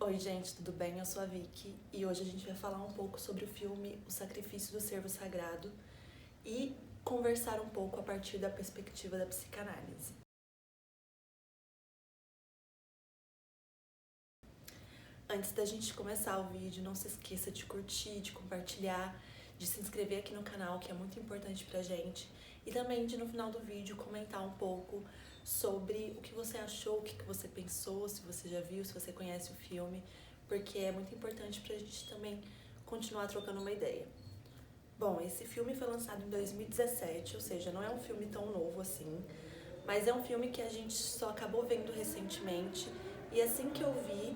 Oi gente, tudo bem? Eu sou a Vicky e hoje a gente vai falar um pouco sobre o filme O Sacrifício do Servo Sagrado e conversar um pouco a partir da perspectiva da psicanálise. Antes da gente começar o vídeo, não se esqueça de curtir, de compartilhar, de se inscrever aqui no canal, que é muito importante pra gente, e também de no final do vídeo comentar um pouco sobre o que você achou, o que você pensou, se você já viu, se você conhece o filme, porque é muito importante pra gente também continuar trocando uma ideia. Bom, esse filme foi lançado em 2017, ou seja, não é um filme tão novo assim, mas é um filme que a gente só acabou vendo recentemente e assim que eu vi,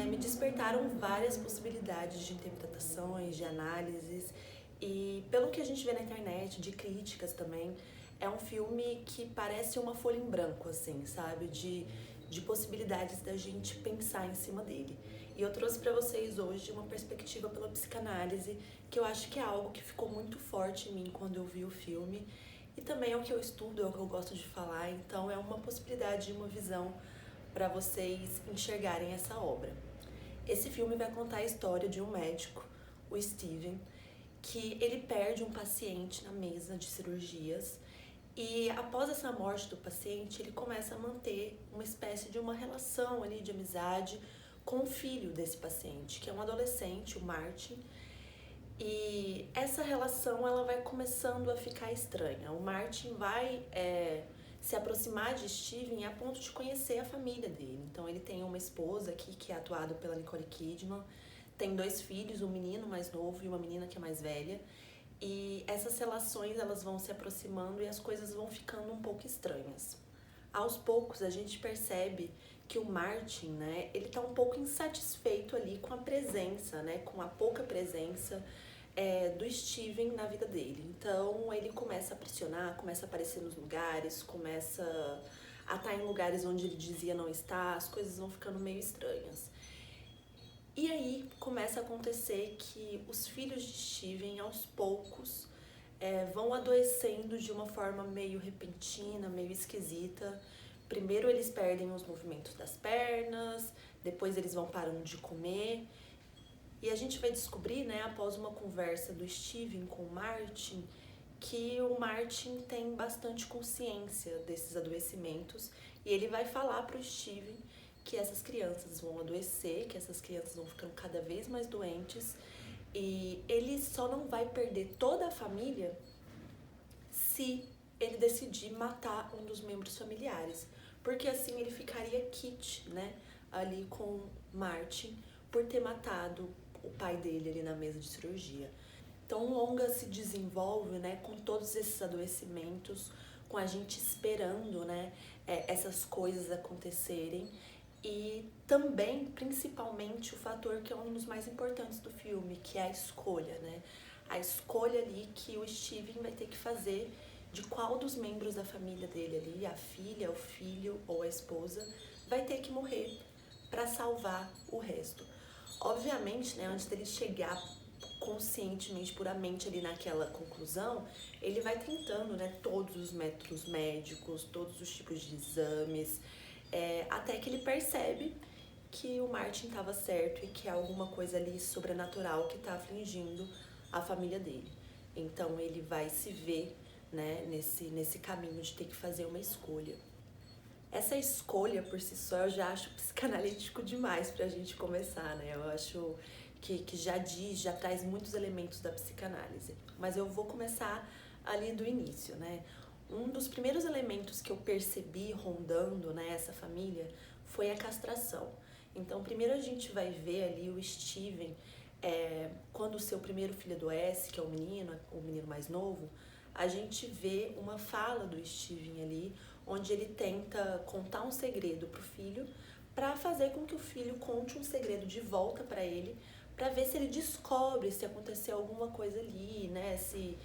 me despertaram várias possibilidades de interpretações, de análises e pelo que a gente vê na internet, de críticas também, é um filme que parece uma folha em branco, assim, sabe? De possibilidades da gente pensar em cima dele. E eu trouxe para vocês hoje uma perspectiva pela psicanálise, que eu acho que é algo que ficou muito forte em mim quando eu vi o filme. E também é o que eu estudo, é o que eu gosto de falar, então é uma possibilidade, uma visão para vocês enxergarem essa obra. Esse filme vai contar a história de um médico, o Steven, que ele perde um paciente na mesa de cirurgias e após essa morte do paciente, ele começa a manter uma espécie de uma relação ali de amizade com o filho desse paciente, que é um adolescente, o Martin. E essa relação ela vai começando a ficar estranha. O Martin vai se aproximar de Steven a ponto de conhecer a família dele. Então ele tem uma esposa aqui que é atuada pela Nicole Kidman, tem 2 filhos, um menino mais novo e uma menina que é mais velha. E essas relações elas vão se aproximando e as coisas vão ficando um pouco estranhas. Aos poucos a gente percebe que o Martin, né, ele tá um pouco insatisfeito ali com a presença, né, com a pouca presença do Steven na vida dele. Então ele começa a pressionar, começa a aparecer nos lugares, começa a estar em lugares onde ele dizia não estar, as coisas vão ficando meio estranhas. E aí começa a acontecer que os filhos de Steven, aos poucos, vão adoecendo de uma forma meio repentina, meio esquisita. Primeiro eles perdem os movimentos das pernas, depois eles vão parando de comer. E a gente vai descobrir, né, após uma conversa do Steven com o Martin, que o Martin tem bastante consciência desses adoecimentos e ele vai falar para o Steven que essas crianças vão adoecer, que essas crianças vão ficando cada vez mais doentes e ele só não vai perder toda a família se ele decidir matar um dos membros familiares, porque assim ele ficaria quit, né, ali com Martin por ter matado o pai dele ali na mesa de cirurgia. Então o longa se desenvolve, né, com todos esses adoecimentos, com a gente esperando, né, essas coisas acontecerem e também, principalmente, o fator que é um dos mais importantes do filme, que é a escolha, né? A escolha ali que o Steven vai ter que fazer de qual dos membros da família dele ali, a filha, o filho ou a esposa, vai ter que morrer para salvar o resto. Obviamente, né, antes dele chegar conscientemente, puramente ali naquela conclusão, ele vai tentando, né, todos os métodos médicos, todos os tipos de exames, até que ele percebe que o Martin estava certo e que é alguma coisa ali sobrenatural que está afligindo a família dele. Então ele vai se ver, né, nesse caminho de ter que fazer uma escolha. Essa escolha por si só eu já acho psicanalítico demais pra gente começar, né? Eu acho que já traz muitos elementos da psicanálise. Mas eu vou começar ali do início, né? Um dos primeiros elementos que eu percebi rondando, né, essa família foi a castração. Então, primeiro a gente vai ver ali o Steven, quando o seu primeiro filho adoece, que é o menino mais novo, a gente vê uma fala do Steven ali, onde ele tenta contar um segredo pro filho, para fazer com que o filho conte um segredo de volta para ele, para ver se ele descobre se aconteceu alguma coisa ali, né, se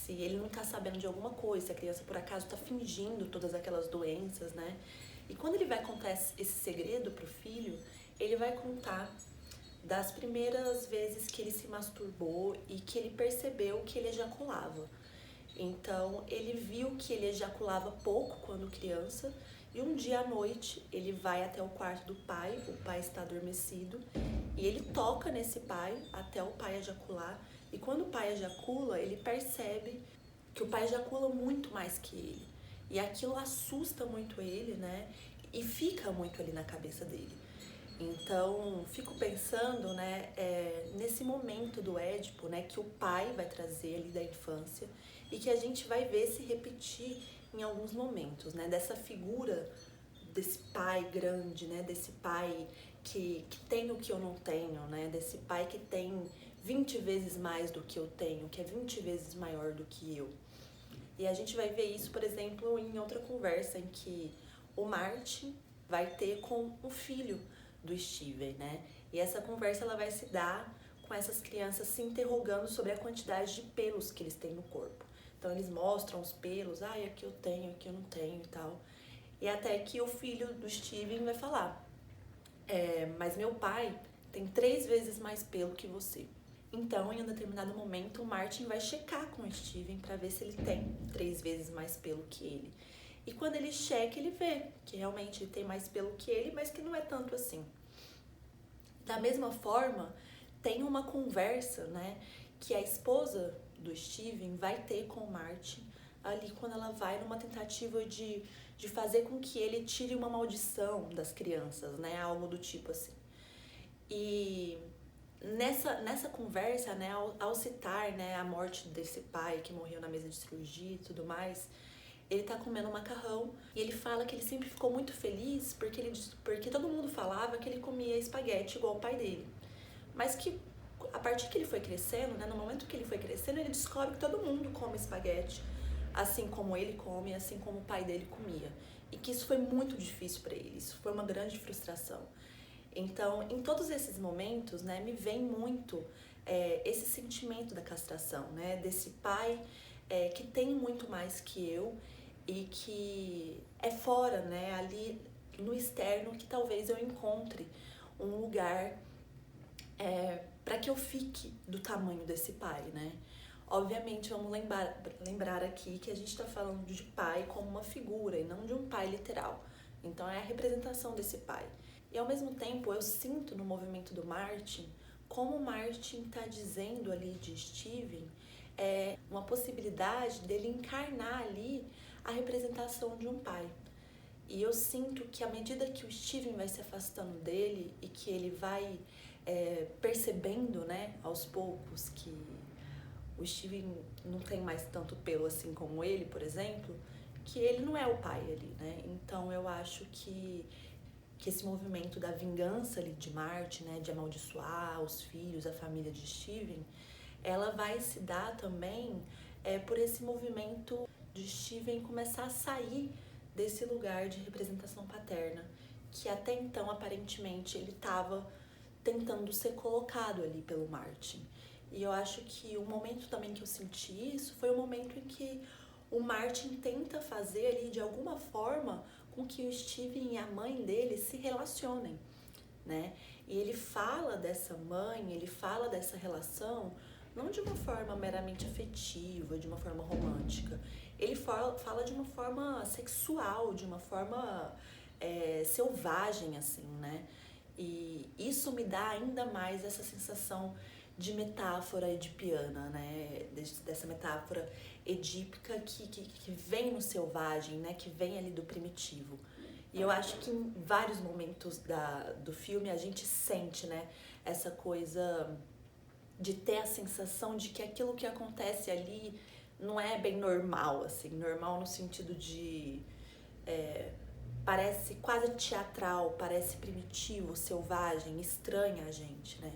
ele não tá sabendo de alguma coisa, se a criança por acaso tá fingindo todas aquelas doenças, né? E quando ele vai contar esse segredo pro filho, ele vai contar das primeiras vezes que ele se masturbou e que ele percebeu que ele ejaculava. Então, ele viu que ele ejaculava pouco quando criança E um dia à noite, ele vai até o quarto do pai, o pai está adormecido, e ele toca nesse pai até o pai ejacular. E quando o pai ejacula, ele percebe que o pai ejacula muito mais que ele. E aquilo assusta muito ele, né? E fica muito ali na cabeça dele. Então, fico pensando, né, nesse momento do Édipo, né, que o pai vai trazer ali da infância e que a gente vai ver se repetir em alguns momentos, né, dessa figura desse pai grande, né, desse pai que tem o que eu não tenho, né, desse pai que tem 20 vezes mais do que eu tenho, que é 20 vezes maior do que eu. E a gente vai ver isso, por exemplo, em outra conversa em que o Martin vai ter com o filho do Steven, né? E essa conversa ela vai se dar com essas crianças se interrogando sobre a quantidade de pelos que eles têm no corpo. Então eles mostram os pelos, aqui eu tenho, aqui eu não tenho e tal. E até que o filho do Steven vai falar, mas meu pai tem 3 vezes mais pelo que você. Então, em um determinado momento, o Martin vai checar com o Steven para ver se ele tem 3 vezes mais pelo que ele. E quando ele checa, ele vê que realmente ele tem mais pelo que ele, mas que não é tanto assim. Da mesma forma, tem uma conversa, né, que a esposa do Steven vai ter com o Martin ali quando ela vai numa tentativa de fazer com que ele tire uma maldição das crianças, né, algo do tipo assim. E nessa conversa, né, ao citar, né, a morte desse pai que morreu na mesa de cirurgia e tudo mais, ele tá comendo um macarrão e ele fala que ele sempre ficou muito feliz porque todo mundo falava que ele comia espaguete igual o pai dele. Mas que a partir que ele foi crescendo, né, no momento que ele foi crescendo, ele descobre que todo mundo come espaguete, assim como ele come, assim como o pai dele comia. E que isso foi muito difícil para ele, isso foi uma grande frustração. Então, em todos esses momentos, né, me vem muito esse sentimento da castração, né, desse pai que tem muito mais que eu e que é fora, né, ali no externo, que talvez eu encontre um lugar para que eu fique do tamanho desse pai, né. Obviamente, vamos lembrar aqui que a gente está falando de pai como uma figura e não de um pai literal. Então, é a representação desse pai. E ao mesmo tempo eu sinto no movimento do Martin, como o Martin está dizendo ali de Steven, uma possibilidade dele encarnar ali a representação de um pai. E eu sinto que à medida que o Steven vai se afastando dele e que ele vai percebendo, né, aos poucos que o Steven não tem mais tanto pelo assim como ele, por exemplo, que ele não é o pai ali, né? Então eu acho que esse movimento da vingança ali de Martin, né, de amaldiçoar os filhos, a família de Steven, ela vai se dar também por esse movimento de Steven começar a sair desse lugar de representação paterna, que até então, aparentemente, ele estava tentando ser colocado ali pelo Martin. E eu acho que o momento também que eu senti isso foi o momento em que o Martin tenta fazer ali, de alguma forma, com que o Steven e a mãe dele se relacionem, né? E ele fala dessa mãe, ele fala dessa relação não de uma forma meramente afetiva, de uma forma romântica. Ele fala de uma forma sexual, de uma forma selvagem, assim, né? E isso me dá ainda mais essa sensação de metáfora edipiana, né? Dessa metáfora edípica que vem no selvagem, né? Que vem ali do primitivo. E eu acho que em vários momentos do filme a gente sente, né? Essa coisa de ter a sensação de que aquilo que acontece ali não é bem normal, assim. Normal no sentido de... parece quase teatral, parece primitivo, selvagem, estranha a gente, né?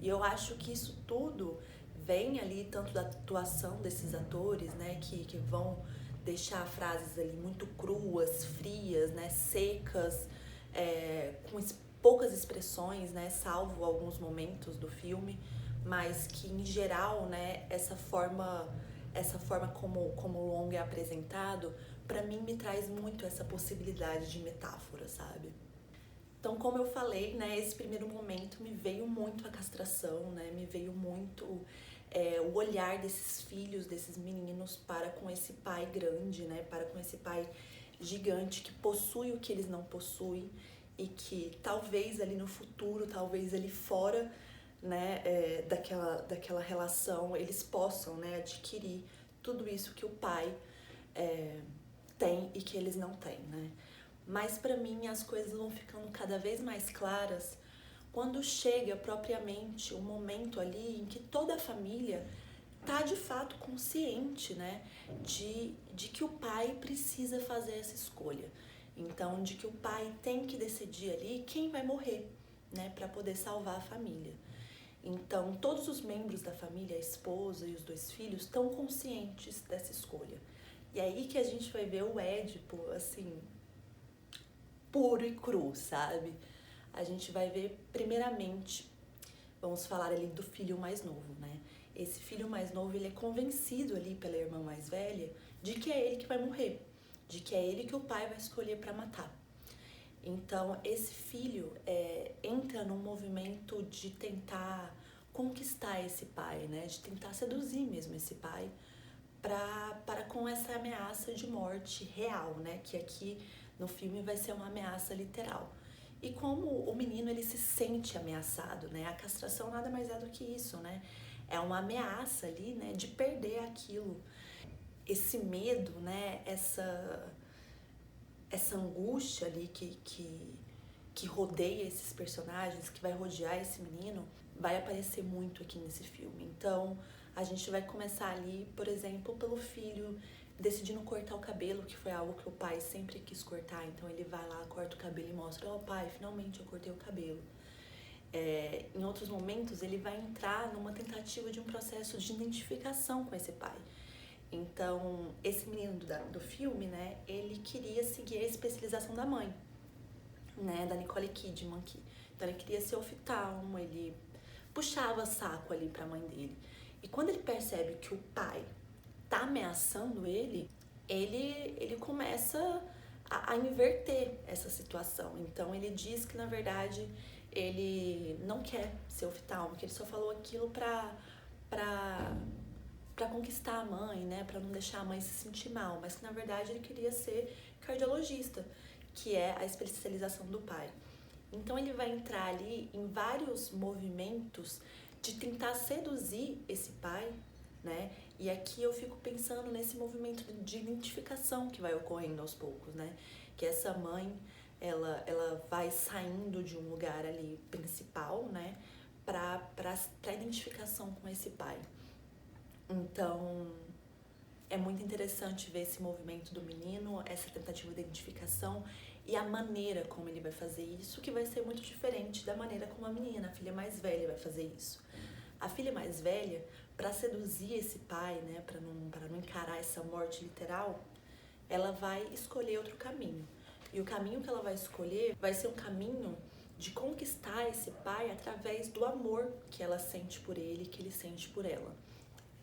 E eu acho que isso tudo vem ali tanto da atuação desses atores, né, que vão deixar frases ali muito cruas, frias, né, secas, com poucas expressões, né, salvo alguns momentos do filme, mas que em geral, né, essa forma como o longa é apresentado, pra mim me traz muito essa possibilidade de metáfora, sabe? Então, como eu falei, né, esse primeiro momento me veio muito a castração, né, me veio muito o olhar desses filhos, desses meninos para com esse pai grande, né, para com esse pai gigante que possui o que eles não possuem e que talvez ali no futuro, talvez ali fora, né, daquela relação, eles possam, né, adquirir tudo isso que o pai tem e que eles não têm, né? Mas para mim as coisas vão ficando cada vez mais claras quando chega propriamente o momento ali em que toda a família tá de fato consciente, né, de que o pai precisa fazer essa escolha. Então, de que o pai tem que decidir ali quem vai morrer, né, para poder salvar a família. Então, todos os membros da família, a esposa e os 2 filhos, estão conscientes dessa escolha. E aí que a gente vai ver o Édipo, assim, puro e cru, sabe? A gente vai ver, primeiramente, vamos falar ali do filho mais novo, né? Esse filho mais novo, ele é convencido ali pela irmã mais velha de que é ele que vai morrer, de que é ele que o pai vai escolher para matar. Então, esse filho entra num movimento de tentar conquistar esse pai, né? De tentar seduzir mesmo esse pai para com essa ameaça de morte real, né? Que aqui no filme vai ser uma ameaça literal. E como o menino ele se sente ameaçado, né? A castração nada mais é do que isso, né? É uma ameaça ali, né? De perder aquilo. Esse medo, né? Essa angústia ali que rodeia esses personagens, que vai rodear esse menino, vai aparecer muito aqui nesse filme. Então, a gente vai começar ali, por exemplo, pelo filho decidindo cortar o cabelo, que foi algo que o pai sempre quis cortar. Então, ele vai lá, corta o cabelo e mostra: ó, pai, finalmente eu cortei o cabelo. Em outros momentos, ele vai entrar numa tentativa de um processo de identificação com esse pai. Então, esse menino do filme, né, ele queria seguir a especialização da mãe, né, da Nicole Kidman aqui. Então, ele queria ser oftalmo, ele puxava saco ali pra mãe dele. E quando ele percebe que o pai tá ameaçando ele começa a inverter essa situação. Então, ele diz que, na verdade, ele não quer ser oftalmo, que ele só falou aquilo pra conquistar a mãe, né, para não deixar a mãe se sentir mal, mas que na verdade ele queria ser cardiologista, que é a especialização do pai. Então ele vai entrar ali em vários movimentos de tentar seduzir esse pai, né? E aqui eu fico pensando nesse movimento de identificação que vai ocorrendo aos poucos, né? Que essa mãe, ela vai saindo de um lugar ali principal, né, para identificação com esse pai. Então, é muito interessante ver esse movimento do menino, essa tentativa de identificação e a maneira como ele vai fazer isso, que vai ser muito diferente da maneira como a menina, a filha mais velha, vai fazer isso. A filha mais velha, para seduzir esse pai, né, para não encarar essa morte literal, ela vai escolher outro caminho. E o caminho que ela vai escolher vai ser um caminho de conquistar esse pai através do amor que ela sente por ele, que ele sente por ela.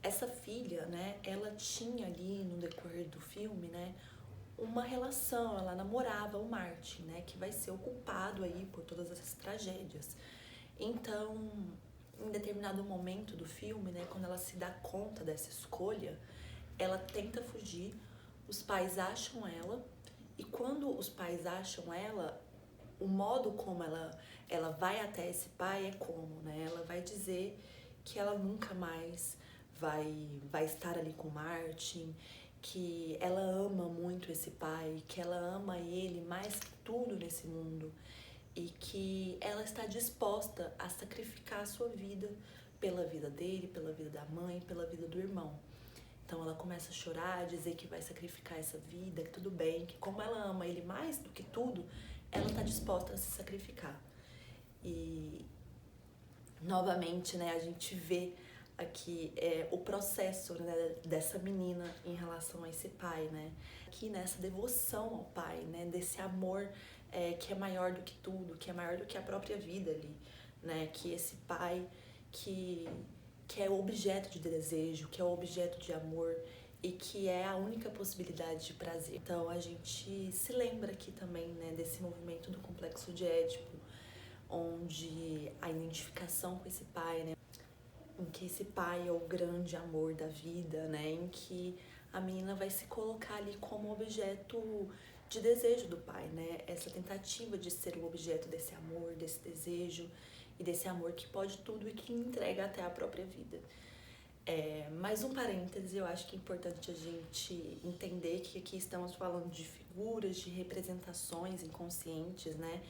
Essa filha, né, ela tinha ali no decorrer do filme, né, uma relação, ela namorava o Martin, né, que vai ser o culpado aí por todas essas tragédias. Então, em determinado momento do filme, né, quando ela se dá conta dessa escolha, ela tenta fugir, os pais acham ela, e quando os pais acham ela, o modo como ela vai até esse pai é como, né, ela vai dizer que ela nunca mais vai estar ali com o Martin, que ela ama muito esse pai, que ela ama ele mais que tudo nesse mundo e que ela está disposta a sacrificar a sua vida pela vida dele, pela vida da mãe, pela vida do irmão. Então ela começa a chorar, a dizer que vai sacrificar essa vida, que tudo bem, que como ela ama ele mais do que tudo, ela está disposta a se sacrificar. E novamente, né, a gente vê aqui o processo, né, dessa menina em relação a esse pai, né? Aqui nessa devoção ao pai, né? Desse amor que é maior do que tudo, que é maior do que a própria vida ali, né? Que esse pai que é objeto de desejo, que é objeto de amor e que é a única possibilidade de prazer. Então a gente se lembra aqui também, né, desse movimento do complexo de Édipo, onde a identificação com esse pai, né, em que esse pai é o grande amor da vida, né, em que a menina vai se colocar ali como objeto de desejo do pai, né? Essa tentativa de ser o objeto desse amor, desse desejo e desse amor que pode tudo e que entrega até a própria vida. Mais um parêntese, eu acho que é importante a gente entender que aqui estamos falando de figuras, de representações inconscientes, né?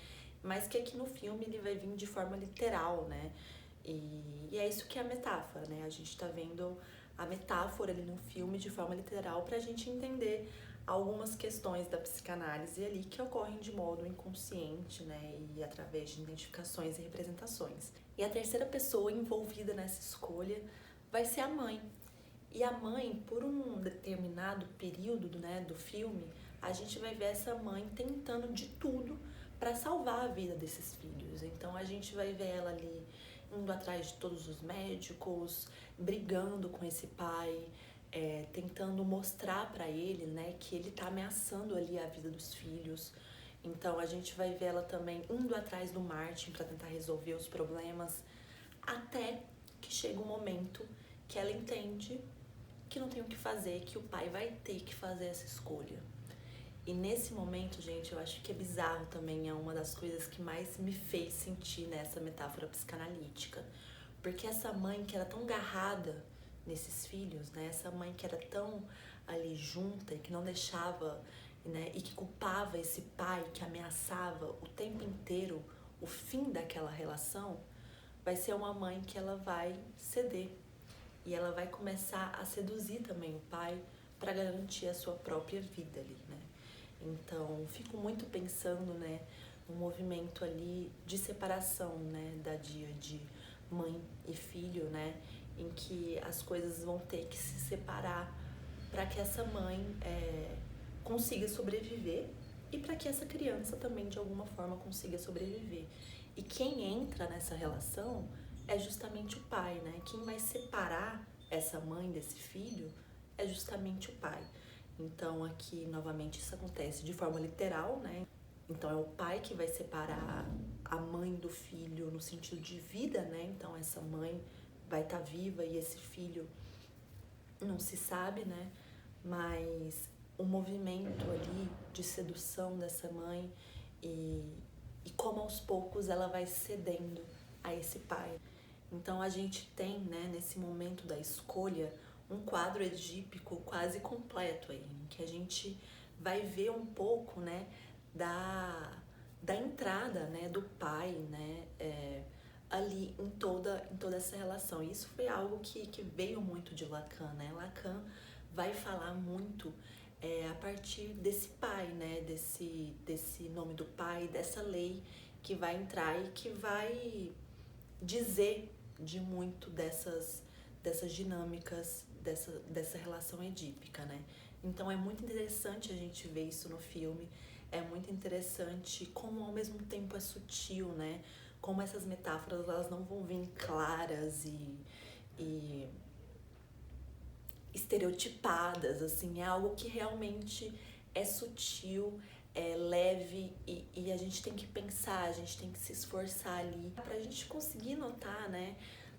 Mas que aqui no filme ele vai vir de forma literal, né? E é isso que é a metáfora, né? A gente tá vendo a metáfora ali no filme de forma literal pra gente entender algumas questões da psicanálise ali que ocorrem de modo inconsciente, né? E através de identificações e representações. E a terceira pessoa envolvida nessa escolha vai ser a mãe. E a mãe, por um determinado período, né, do filme, a gente vai ver essa mãe tentando de tudo para salvar a vida desses filhos. Então a gente vai ver ela ali indo atrás de todos os médicos, brigando com esse pai, tentando mostrar para ele, né, que ele tá ameaçando ali a vida dos filhos. Então a gente vai ver ela também indo atrás do Martin para tentar resolver os problemas, até que chega um momento que ela entende que não tem o que fazer, que o pai vai ter que fazer essa escolha. E nesse momento, gente, eu acho que é bizarro também, é uma das coisas que mais me fez sentir nessa metáfora psicanalítica. Porque essa mãe que era tão agarrada nesses filhos, né? Essa mãe que era tão ali junta e que não deixava, né? E que culpava esse pai que ameaçava o tempo inteiro o fim daquela relação, vai ser uma mãe que ela vai ceder. E ela vai começar a seduzir também o pai para garantir a sua própria vida ali, né? Então, fico muito pensando, né, no movimento ali de separação, né, da Dia de mãe e filho, né, em que as coisas vão ter que se separar para que essa mãe consiga sobreviver e para que essa criança também, de alguma forma, consiga sobreviver. E quem entra nessa relação é justamente o pai, né? Quem vai separar essa mãe desse filho é justamente o pai. Então aqui, novamente, isso acontece de forma literal, né? Então é o pai que vai separar a mãe do filho no sentido de vida, né? Então essa mãe vai estar viva e esse filho não se sabe, né? Mas o movimento ali de sedução dessa mãe e como aos poucos ela vai cedendo a esse pai. Então a gente tem, né, nesse momento da escolha, um quadro edípico quase completo aí, em que a gente vai ver um pouco, né, da entrada, né, do pai, né, ali em toda essa relação. E isso foi algo que veio muito de Lacan, né? Lacan vai falar muito a partir desse pai, né, desse nome do pai, dessa lei que vai entrar e que vai dizer de muito dessas dinâmicas dessa relação edípica, né? Então é muito interessante a gente ver isso no filme, é muito interessante como ao mesmo tempo é sutil, né? Como essas metáforas elas não vão vir claras e estereotipadas, assim, é algo que realmente é sutil, é leve e a gente tem que pensar, a gente tem que se esforçar ali pra gente conseguir notar, né,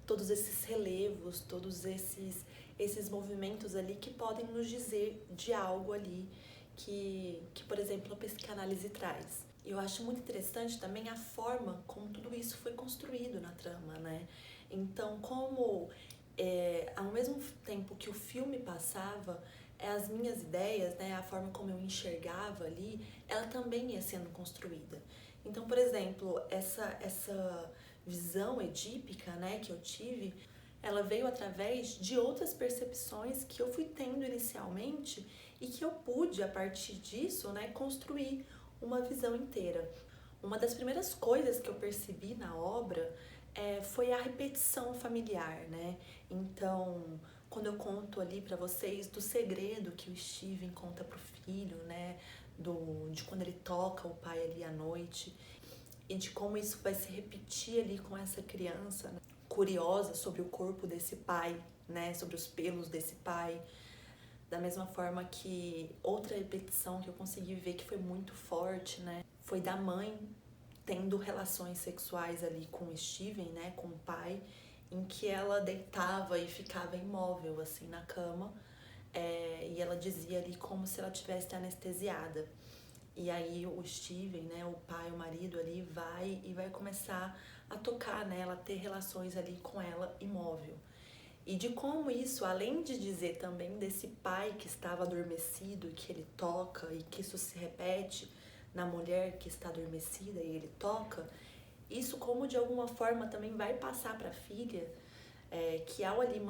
todos esses relevos, todos esses movimentos ali que podem nos dizer de algo ali que por exemplo, a psicanálise traz. Eu acho muito interessante também a forma como tudo isso foi construído na trama, né? Então, como ao mesmo tempo que o filme passava, as minhas ideias, né, a forma como eu enxergava ali, ela também ia sendo construída. Então, por exemplo, essa visão edípica, né, que eu tive, ela veio através de outras percepções que eu fui tendo inicialmente e que eu pude, a partir disso, né, construir uma visão inteira. Uma das primeiras coisas que eu percebi na obra foi a repetição familiar, né? Então, quando eu conto ali pra vocês do segredo que o Steven conta pro filho, né? De quando ele toca o pai ali à noite e de como isso vai se repetir ali com essa criança, né? Curiosa sobre o corpo desse pai, né? Sobre os pelos desse pai. Da mesma forma que outra repetição que eu consegui ver que foi muito forte, né? Foi da mãe tendo relações sexuais ali com o Steven, né, com o pai, em que ela deitava e ficava imóvel, assim, na cama, e ela dizia ali como se ela tivesse anestesiada. E aí o Steven, né, o pai, o marido ali, vai começar a tocar nela, a ter relações ali com ela imóvel. E de como isso, além de dizer também desse pai que estava adormecido, que ele toca, e que isso se repete na mulher que está adormecida e ele toca, isso como de alguma forma também vai passar para a filha, que ao ali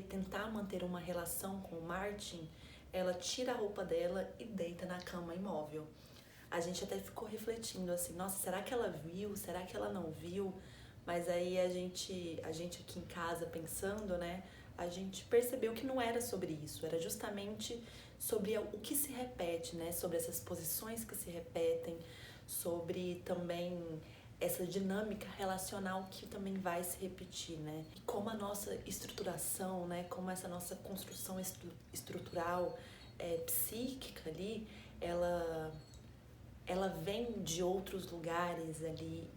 tentar manter uma relação com o Martin, ela tira a roupa dela e deita na cama imóvel. A gente até ficou refletindo assim, nossa, será que ela viu? Será que ela não viu? Mas aí a gente aqui em casa pensando, né, a gente percebeu que não era sobre isso, era justamente sobre o que se repete, né, sobre essas posições que se repetem, sobre também essa dinâmica relacional que também vai se repetir, né? E como a nossa estruturação, né, como essa nossa construção estrutural, psíquica ali, ela vem de outros lugares ali,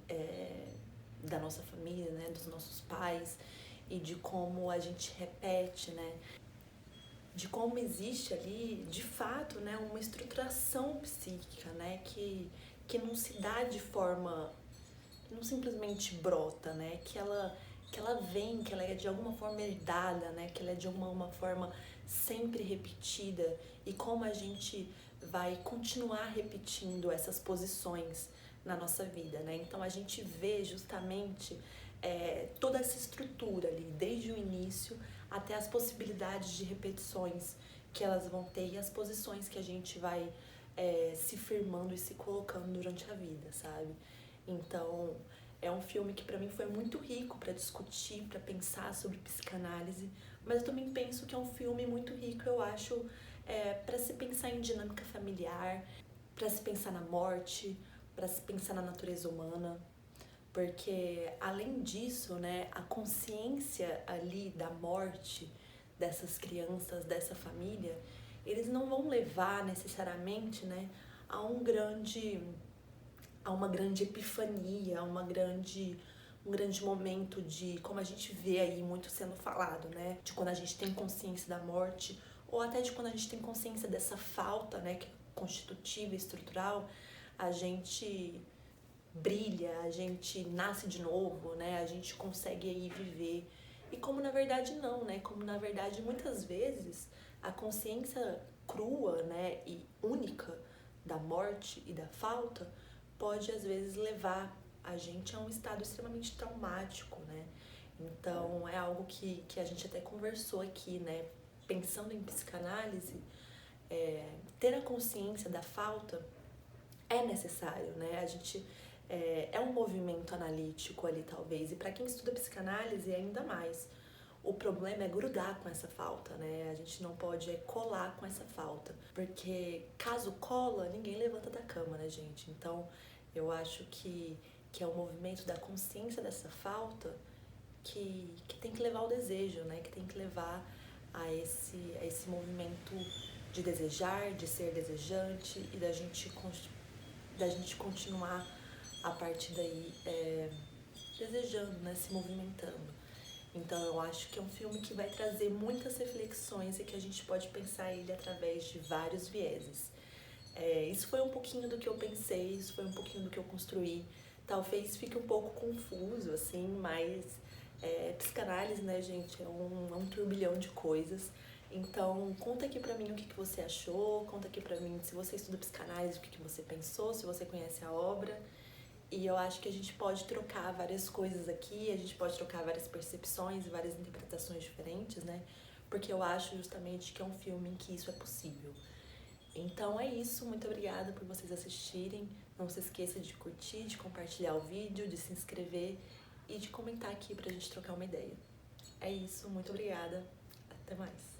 da nossa família, né, dos nossos pais, e de como a gente repete, né, de como existe ali, de fato, né, uma estruturação psíquica, né, que não se dá de forma, não simplesmente brota, né, que ela vem, que ela é de alguma forma herdada, né, que ela é de alguma forma sempre repetida, e como a gente vai continuar repetindo essas posições na nossa vida, né? Então a gente vê justamente toda essa estrutura ali, desde o início até as possibilidades de repetições que elas vão ter e as posições que a gente vai se firmando e se colocando durante a vida, sabe? Então é um filme que para mim foi muito rico para discutir, para pensar sobre psicanálise, mas eu também penso que é um filme muito rico, eu acho, para se pensar em dinâmica familiar, para se pensar na morte, para se pensar na natureza humana, porque além disso, né, a consciência ali da morte dessas crianças, dessa família, eles não vão levar necessariamente, né, a uma grande epifania, um grande momento de, como a gente vê aí muito sendo falado, né, de quando a gente tem consciência da morte, ou até de quando a gente tem consciência dessa falta, né, que é constitutiva e estrutural, a gente brilha, a gente nasce de novo, né? A gente consegue aí viver. E como na verdade não, né? Como na verdade muitas vezes a consciência crua, né, e única da morte e da falta pode às vezes levar a gente a um estado extremamente traumático, né? Então é algo que a gente até conversou aqui, né? Pensando em psicanálise, ter a consciência da falta é necessário, né? A gente é um movimento analítico ali, talvez, e para quem estuda psicanálise, ainda mais. O problema é grudar com essa falta, né? A gente não pode colar com essa falta, porque caso cola, ninguém levanta da cama, né, gente? Então, eu acho que é o movimento da consciência dessa falta que tem que levar ao desejo, né? Que tem que levar a esse movimento de desejar, de ser desejante e da gente continuar a partir daí desejando, né, se movimentando. Então eu acho que é um filme que vai trazer muitas reflexões e que a gente pode pensar ele através de vários vieses. Isso foi um pouquinho do que eu pensei, isso foi um pouquinho do que eu construí. Talvez fique um pouco confuso, assim, mas psicanálise, né, gente, é um turbilhão de coisas. Então, conta aqui pra mim o que você achou, conta aqui pra mim se você estuda psicanálise, o que você pensou, se você conhece a obra. E eu acho que a gente pode trocar várias coisas aqui, a gente pode trocar várias percepções e várias interpretações diferentes, né? Porque eu acho justamente que é um filme em que isso é possível. Então é isso, muito obrigada por vocês assistirem. Não se esqueça de curtir, de compartilhar o vídeo, de se inscrever e de comentar aqui pra gente trocar uma ideia. É isso, muito obrigada, até mais.